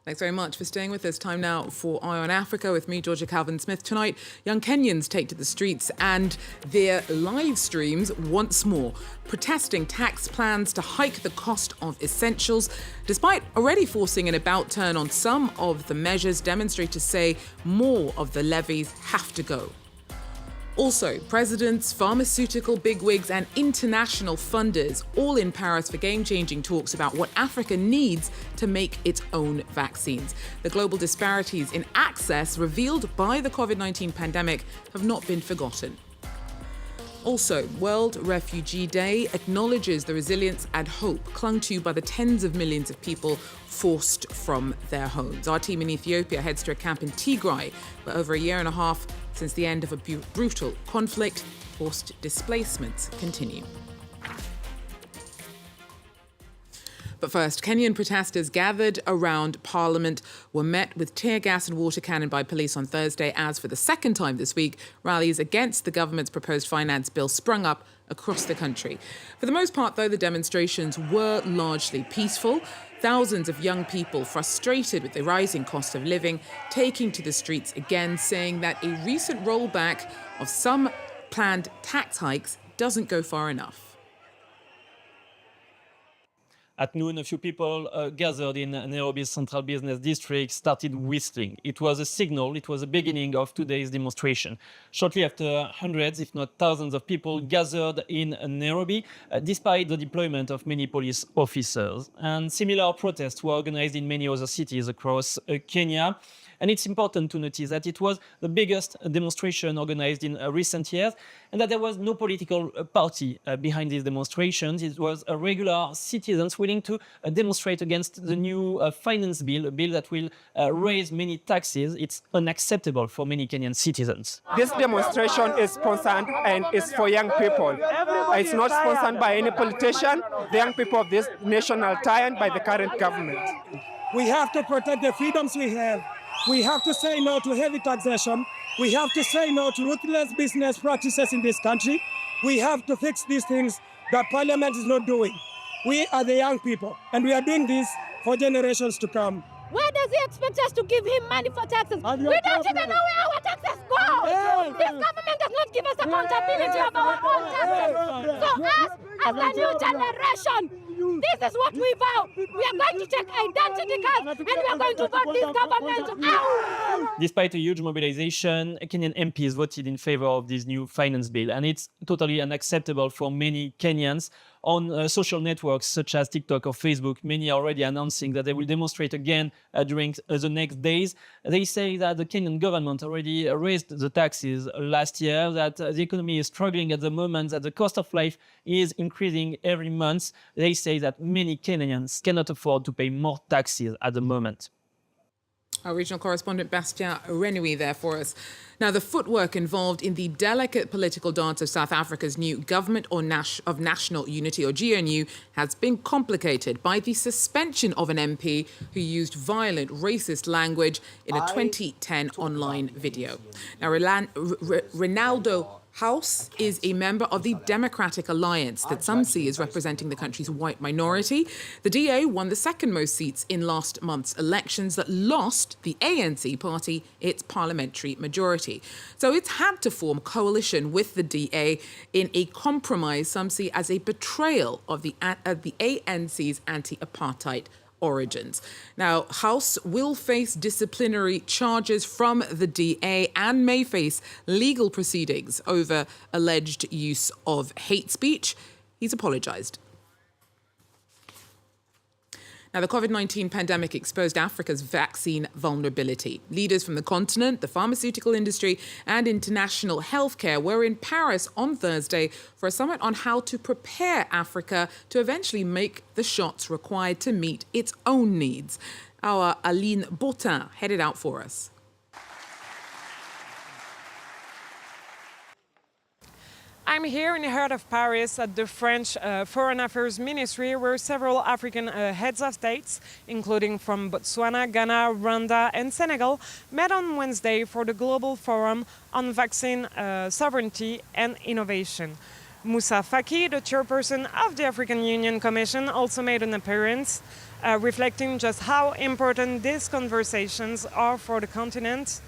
Thanks very much for staying with us. Time now for Eye on Africa with me, Georgia Calvin-Smith. Tonight, young Kenyans take to the streets and their live streams once more, protesting tax plans to hike the cost of essentials. Despite already forcing an about turn on some of the measures, demonstrators say more of the levies have to go. Also, presidents, pharmaceutical bigwigs and international funders all in Paris for game-changing talks about what Africa needs to make its own vaccines. The global disparities in access revealed by the COVID-19 pandemic have not been forgotten. Also, World Refugee Day acknowledges the resilience and hope clung to by the tens of millions of people forced from their homes. Our team in Ethiopia heads to a camp in Tigray, where over a year and a half since the end of a brutal conflict, forced displacements continue. But first, Kenyan protesters gathered around Parliament were met with tear gas and water cannon by police on Thursday as, for the second time this week, rallies against the government's proposed finance bill sprung up across the country. For the most part, though, the demonstrations were largely peaceful. Thousands of young people, frustrated with the rising cost of living, taking to the streets again, saying that a recent rollback of some planned tax hikes doesn't go far enough. At noon, a few people gathered in Nairobi's central business district, started whistling. It was a signal, it was the beginning of today's demonstration. Shortly after, hundreds, if not thousands of people gathered in Nairobi, despite the deployment of many police officers. And similar protests were organized in many other cities across Kenya. And it's important to notice that it was the biggest demonstration organized in recent years, and that there was no political party behind these demonstrations. It was regular citizens willing to demonstrate against the new finance bill, a bill that will raise many taxes. It's unacceptable for many Kenyan citizens. This demonstration is sponsored and is for young people. It's not sponsored by any politician. The young people of this nation are tired by the current government. We have to protect the freedoms we have. We have to say no to heavy taxation. We have to say no to ruthless business practices in this country. We have to fix these things that Parliament is not doing. We are the young people, and we are doing this for generations to come. Where does he expect us to give him money for taxes? We don't even know where our taxes go. This government does not give us accountability of our own taxes. So us, as the new generation, this is what we vow. We are going to take identity cards and we are going to vote this government out. Despite a huge mobilization, Kenyan MPs voted in favor of this new finance bill, and it's totally unacceptable for many Kenyans. On social networks such as TikTok or Facebook, many are already announcing that they will demonstrate again during the next days. They say that the Kenyan government already raised the taxes last year, that the economy is struggling at the moment, that the cost of life is increasing every month. They say that many Kenyans cannot afford to pay more taxes at the moment. Our regional correspondent Bastien Renouy there for us. Now, the footwork involved in the delicate political dance of South Africa's new Government of National Unity, or GNU, has been complicated by the suspension of an MP who used violent racist language in a 2010 online video. Now, Ronaldo House is a member of the Democratic Alliance that some see as representing the country's white minority. The DA won the second most seats in last month's elections that lost the ANC party its parliamentary majority. So it's had to form coalition with the DA in a compromise some see as a betrayal of the ANC's anti-apartheid origins. Now, House will face disciplinary charges from the DA and may face legal proceedings over alleged use of hate speech. He's apologised. Now, the COVID-19 pandemic exposed Africa's vaccine vulnerability. Leaders from the continent, the pharmaceutical industry and international healthcare were in Paris on Thursday for a summit on how to prepare Africa to eventually make the shots required to meet its own needs. Our Aline Botin headed out for us. I'm here in the heart of Paris at the French Foreign Affairs Ministry, where several African heads of states, including from Botswana, Ghana, Rwanda and Senegal, met on Wednesday for the Global Forum on Vaccine Sovereignty and Innovation. Moussa Faki, the chairperson of the African Union Commission, also made an appearance. reflecting just how important these conversations are for the continent.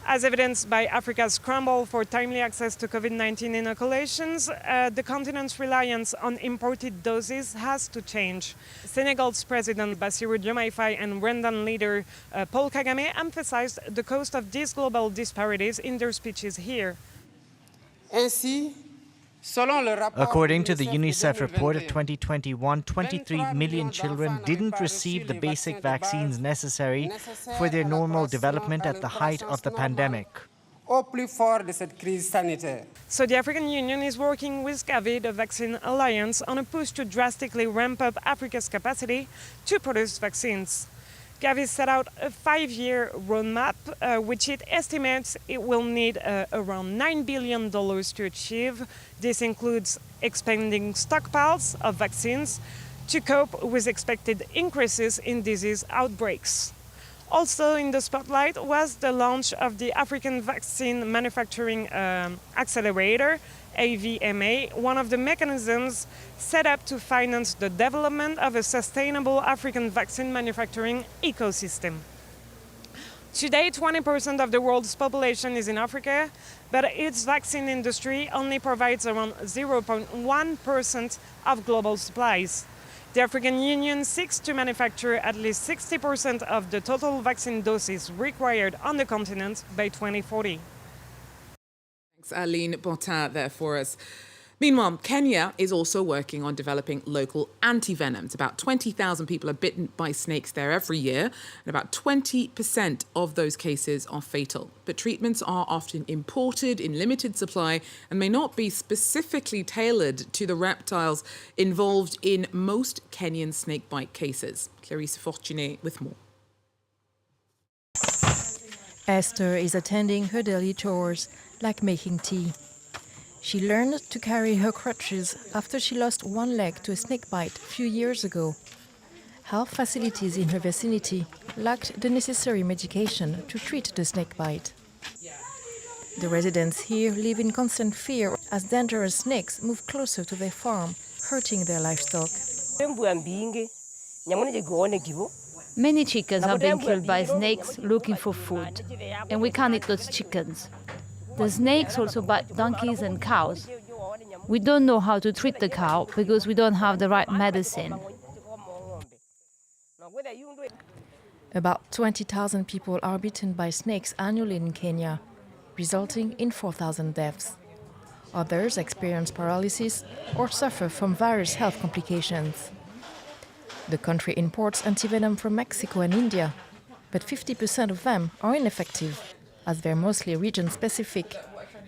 As evidenced by Africa's scramble for timely access to COVID-19 inoculations, the continent's reliance on imported doses has to change. Senegal's President Bassirou Diomaye Faye and Rwandan leader Paul Kagame emphasized the cost of these global disparities in their speeches here. According to the UNICEF report of 2021, 23 million children didn't receive the basic vaccines necessary for their normal development at the height of the pandemic. So the African Union is working with Gavi, the Vaccine Alliance, on a push to drastically ramp up Africa's capacity to produce vaccines. Gavi set out a 5-year roadmap, which it estimates it will need around $9 billion to achieve. This includes expanding stockpiles of vaccines to cope with expected increases in disease outbreaks. Also in the spotlight was the launch of the African Vaccine Manufacturing Accelerator, AVMA, one of the mechanisms set up to finance the development of a sustainable African vaccine manufacturing ecosystem. Today, 20% of the world's population is in Africa, but its vaccine industry only provides around 0.1% of global supplies. The African Union seeks to manufacture at least 60% of the total vaccine doses required on the continent by 2040. Thanks, Aline Botin, there for us. Meanwhile, Kenya is also working on developing local antivenoms. About 20,000 people are bitten by snakes there every year, and about 20% of those cases are fatal. But treatments are often imported in limited supply and may not be specifically tailored to the reptiles involved in most Kenyan snakebite cases. Clarisse Fortuné with more. Esther is attending her daily chores, like making tea. She learned to carry her crutches after she lost one leg to a snakebite a few years ago. Health facilities in her vicinity lacked the necessary medication to treat the snakebite. The residents here live in constant fear as dangerous snakes move closer to their farm, hurting their livestock. Many chickens are being killed by snakes looking for food, and we can't eat those chickens. The snakes also bite donkeys and cows. We don't know how to treat the cow because we don't have the right medicine. About 20,000 people are bitten by snakes annually in Kenya, resulting in 4,000 deaths. Others experience paralysis or suffer from various health complications. The country imports antivenom from Mexico and India, but 50% of them are ineffective, as they're mostly region-specific,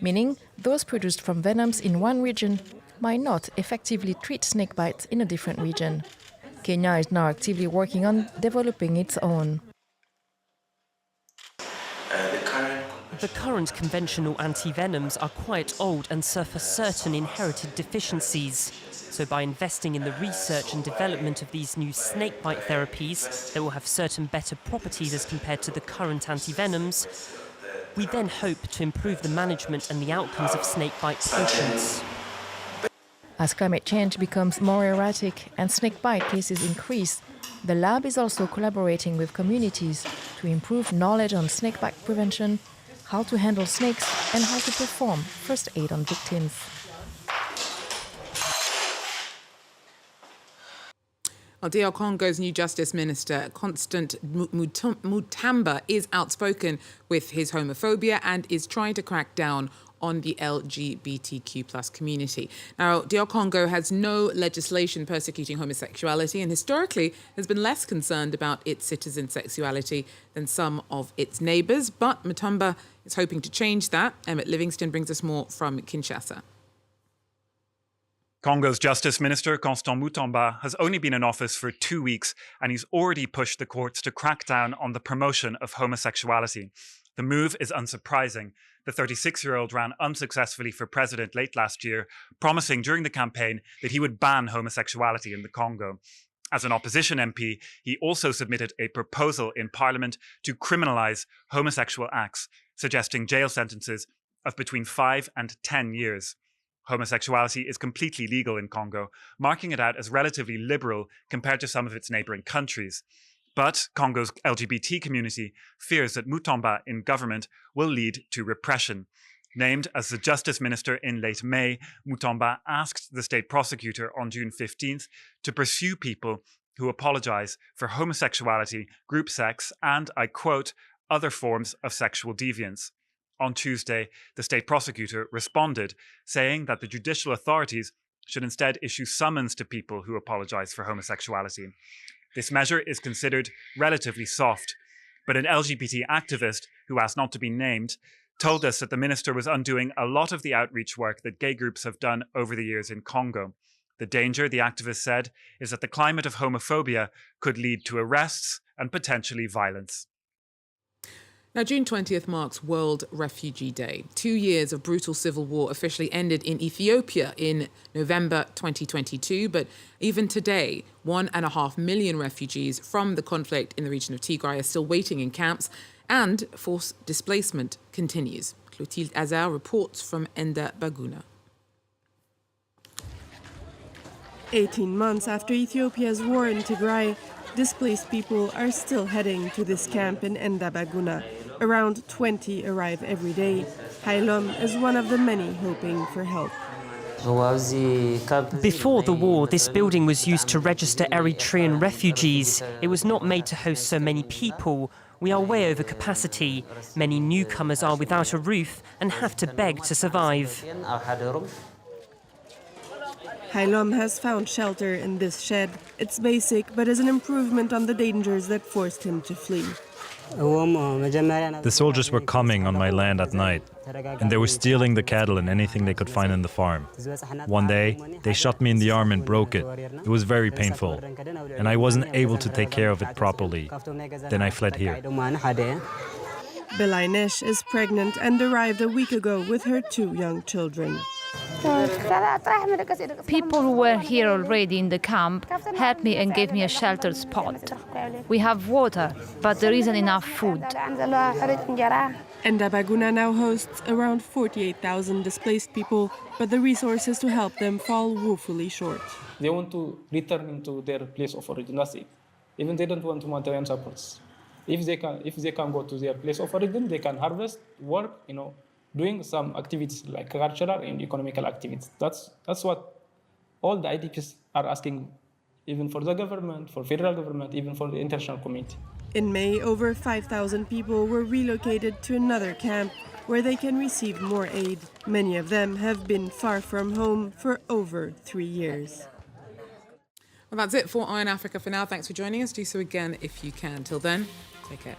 meaning those produced from venoms in one region might not effectively treat snake bites in a different region. Kenya is now actively working on developing its own. The current conventional antivenoms are quite old and suffer certain inherited deficiencies. So by investing in the research and development of these new snakebite therapies that will have certain better properties as compared to the current antivenoms, we then hope to improve the management and the outcomes of snakebite patients. As climate change becomes more erratic and snakebite cases increase, the lab is also collaborating with communities to improve knowledge on snakebite prevention, how to handle snakes, and how to perform first aid on victims. Well, DR Congo's new Justice Minister, Constant Mutamba, is outspoken with his homophobia and is trying to crack down on the LGBTQ+ community. Now, DR Congo has no legislation persecuting homosexuality and historically has been less concerned about its citizens' sexuality than some of its neighbours. But Mutamba is hoping to change that. Emmett Livingston brings us more from Kinshasa. Congo's Justice Minister, Constant Mutamba, has only been in office for 2 weeks and he's already pushed the courts to crack down on the promotion of homosexuality. The move is unsurprising. The 36-year-old ran unsuccessfully for president late last year, promising during the campaign that he would ban homosexuality in the Congo. As an opposition MP, he also submitted a proposal in Parliament to criminalise homosexual acts, suggesting jail sentences of between 5 and 10 years. Homosexuality is completely legal in Congo, marking it out as relatively liberal compared to some of its neighboring countries. But Congo's LGBT community fears that Mutomba in government will lead to repression. Named as the justice minister in late May, Mutomba asked the state prosecutor on June 15th to pursue people who apologize for homosexuality, group sex, and, I quote, other forms of sexual deviance. On Tuesday, the state prosecutor responded, saying that the judicial authorities should instead issue summons to people who apologize for homosexuality. This measure is considered relatively soft, but an LGBT activist, who asked not to be named, told us that the minister was undoing a lot of the outreach work that gay groups have done over the years in Congo. The danger, the activist said, is that the climate of homophobia could lead to arrests and potentially violence. Now, June 20th marks World Refugee Day. 2 years of brutal civil war officially ended in Ethiopia in November 2022. But even today, 1.5 million refugees from the conflict in the region of Tigray are still waiting in camps, and forced displacement continues. Clotilde Azar reports from Endabaguna. 18 months after Ethiopia's war in Tigray, displaced people are still heading to this camp in Endabaguna. Around 20 arrive every day. Hailom is one of the many hoping for help. Before the war, this building was used to register Eritrean refugees. It was not made to host so many people. We are way over capacity. Many newcomers are without a roof and have to beg to survive. Hailom has found shelter in this shed. It's basic, but is an improvement on the dangers that forced him to flee. The soldiers were coming on my land at night, and they were stealing the cattle and anything they could find in the farm. One day, they shot me in the arm and broke it. It was very painful, and I wasn't able to take care of it properly. Then I fled here. Belainesh is pregnant and arrived a week ago with her 2 young children. People who were here already in the camp helped me and gave me a sheltered spot. We have water, but there isn't enough food. Endabaguna now hosts around 48,000 displaced people, but the resources to help them fall woefully short. They want to return to their place of origin, that's it. Even they don't want humanitarian supports. If they can go to their place of origin, they can harvest, work, doing some activities like cultural and economical activities. That's what all the IDPs are asking, even for the government, for federal government, even for the international community. In May, over 5,000 people were relocated to another camp where they can receive more aid. Many of them have been far from home for over 3 years. Well, that's it for Eye on Africa for now. Thanks for joining us. Do so again if you can. Till then, take care.